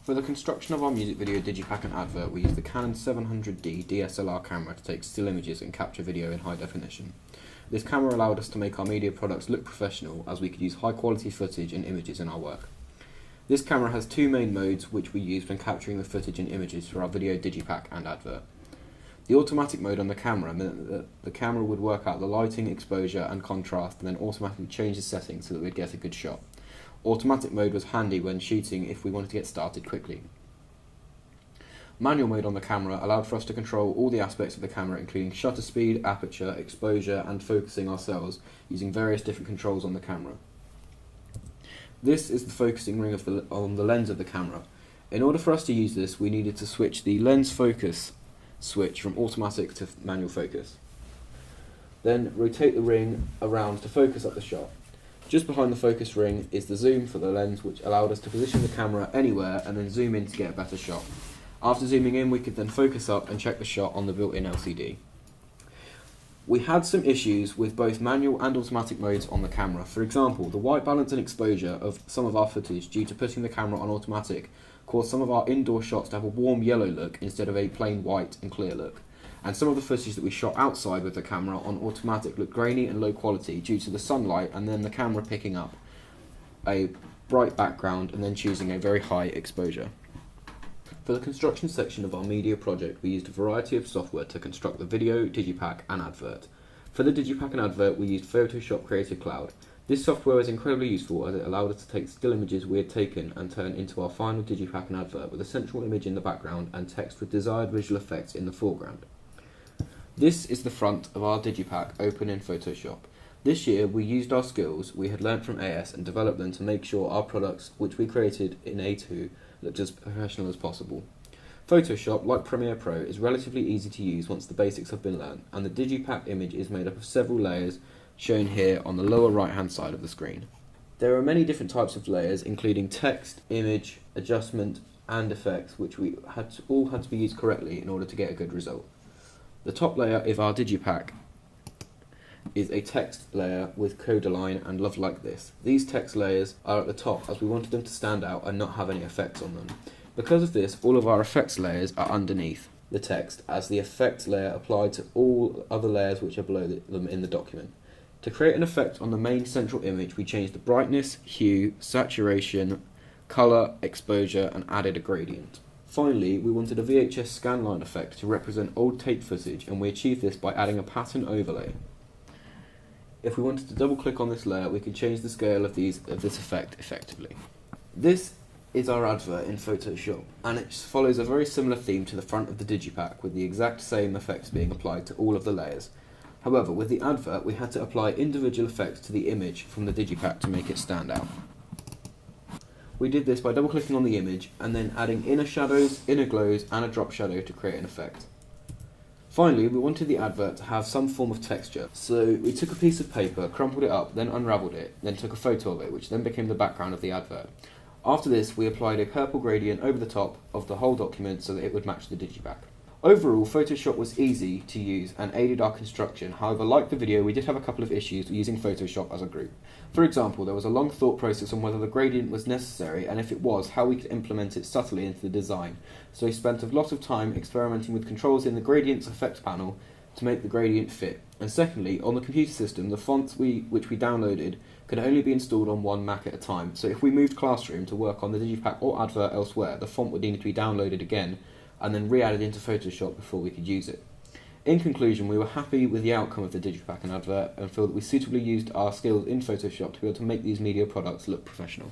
For the construction of our music video Digipak and Advert, we used the Canon 700D DSLR camera to take still images and capture video in high definition. This camera allowed us to make our media products look professional, as we could use high quality footage and images in our work. This camera has two main modes which we use when capturing the footage and images for our video Digipak and Advert. The automatic mode on the camera meant that the camera would work out the lighting, exposure and contrast and then automatically change the settings so that we'd get a good shot. Automatic mode was handy when shooting if we wanted to get started quickly. Manual mode on the camera allowed for us to control all the aspects of the camera, including shutter speed, aperture, exposure and focusing ourselves using various different controls on the camera. This is the focusing ring on the lens of the camera. In order for us to use this, we needed to switch the lens focus switch from automatic to manual focus. Then rotate the ring around to focus up the shot. Just behind the focus ring is the zoom for the lens, which allowed us to position the camera anywhere and then zoom in to get a better shot. After zooming in, we could then focus up and check the shot on the built-in LCD. We had some issues with both manual and automatic modes on the camera. For example, the white balance and exposure of some of our footage due to putting the camera on automatic caused some of our indoor shots to have a warm yellow look instead of a plain white and clear look. And some of the footage that we shot outside with the camera on automatic looked grainy and low quality due to the sunlight and then the camera picking up a bright background and then choosing a very high exposure. For the construction section of our media project, we used a variety of software to construct the video, Digipak and Advert. For the Digipak and Advert, we used Photoshop Creative Cloud. This software was incredibly useful as it allowed us to take still images we had taken and turn into our final Digipak and Advert with a central image in the background and text with desired visual effects in the foreground. This is the front of our Digipak open in Photoshop. This year we used our skills we had learnt from AS and developed them to make sure our products, which we created in A2, looked as professional as possible. Photoshop, like Premiere Pro, is relatively easy to use once the basics have been learnt, and the Digipak image is made up of several layers shown here on the lower right hand side of the screen. There are many different types of layers, including text, image, adjustment and effects, which all had to be used correctly in order to get a good result. The top layer of our Digipak is a text layer with code align and love like this. These text layers are at the top as we wanted them to stand out and not have any effects on them. Because of this, all of our effects layers are underneath the text, as the effects layer applied to all other layers which are below them in the document. To create an effect on the main central image, we changed the brightness, hue, saturation, colour, exposure and added a gradient. Finally, we wanted a VHS scanline effect to represent old tape footage, and we achieved this by adding a pattern overlay. If we wanted to double click on this layer, we could change the scale of this effect effectively. This is our advert in Photoshop, and it follows a very similar theme to the front of the Digipak, with the exact same effects being applied to all of the layers. However, with the advert, we had to apply individual effects to the image from the Digipak to make it stand out. We did this by double clicking on the image and then adding inner shadows, inner glows and a drop shadow to create an effect. Finally, we wanted the advert to have some form of texture, so we took a piece of paper, crumpled it up, then unravelled it, then took a photo of it, which then became the background of the advert. After this, we applied a purple gradient over the top of the whole document so that it would match the Digipak. Overall, Photoshop was easy to use and aided our construction. However, like the video, we did have a couple of issues using Photoshop as a group. For example, there was a long thought process on whether the gradient was necessary, and if it was, how we could implement it subtly into the design. So we spent a lot of time experimenting with controls in the gradients effect panel to make the gradient fit. And secondly, on the computer system, the fonts which we downloaded could only be installed on one Mac at a time. So if we moved Classroom to work on the Digipak or Advert elsewhere, the font would need to be downloaded again and then re-added into Photoshop before we could use it. In conclusion, we were happy with the outcome of the Digipak and Advert and feel that we suitably used our skills in Photoshop to be able to make these media products look professional.